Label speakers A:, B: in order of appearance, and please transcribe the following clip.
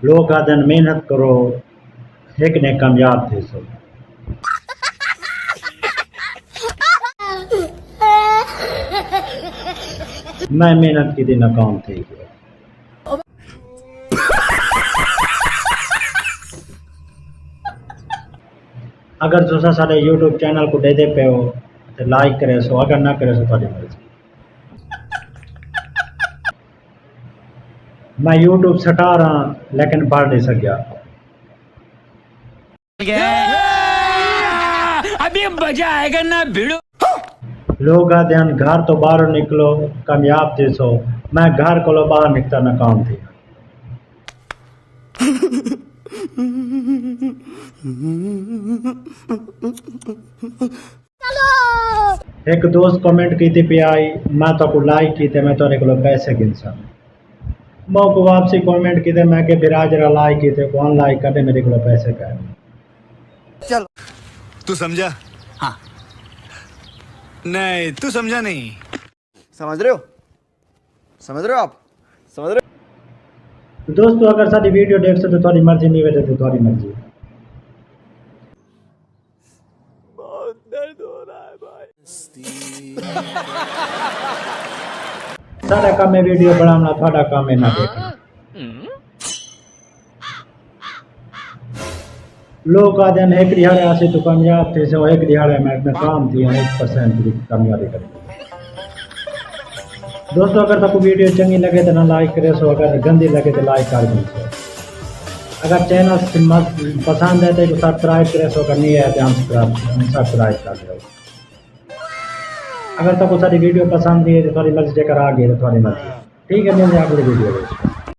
A: लोग आदन मेहनत करो एक ने कामयाब थे सो। मैं मेहनत की थी नाकाम थी गया। अगर तुसा सारे यूट्यूब चैनल को दे पे हो तो लाइक करे सो, अगर ना करे सो थोड़ी मर्जी। मैं यूट्यूब सटा रहा लेकिन पढ़ नहीं सकिया।
B: अभी मजा आएगा ना भिड़ो।
A: लोग आते हैं घर तो बाहर निकलो कामयाब थे सो, मैं घर को बाहर निकलता नाकाम थी। एक दोस्त कमेंट की थी पे आई मैं तो लाइक की थे, मैं तो पैसे गिनसा मैं को वापसी कमेंट की थे, मैं के बिराज लाइक की थे कौन लाइक करे मेरे को पैसे का।
C: चल तू समझा? हाँ नहीं तू समझा नहीं। समझ रहे हो? समझ रहे हो आप? समझ रहे हो?
A: तो दोस्तों अगर सारी वीडियो देख सकते तो थोड़ी मर्जी नहीं बैठे तो थोड़ी मर्जी।
C: बहुत दर्द हो रहा है भाई।
A: सारा काम है वीडियो बनाना, थोड़ा काम है ना देखना। लोग आ जाने एक दिहाड़े आसे तो कामयाब थे सो, एक दिहाड़े में काम थी 1% की कामयाबी करें। दोस्तों अगर आपको वीडियो चंगी लगे तो ना लाइक करे सो, अगर गंदी लगे तो लाइक कर दो सो। अगर चैनल पसंद है तो सब्सक्राइब करे सो, अगर नहीं है तो सब्सक्राइब कर दो। अगर तो सारी वीडियो पसंद है तो थोड़ी मर्जी कर आ गई तो थोड़ी मर्जी ठीक है। नहीं अगली वीडियो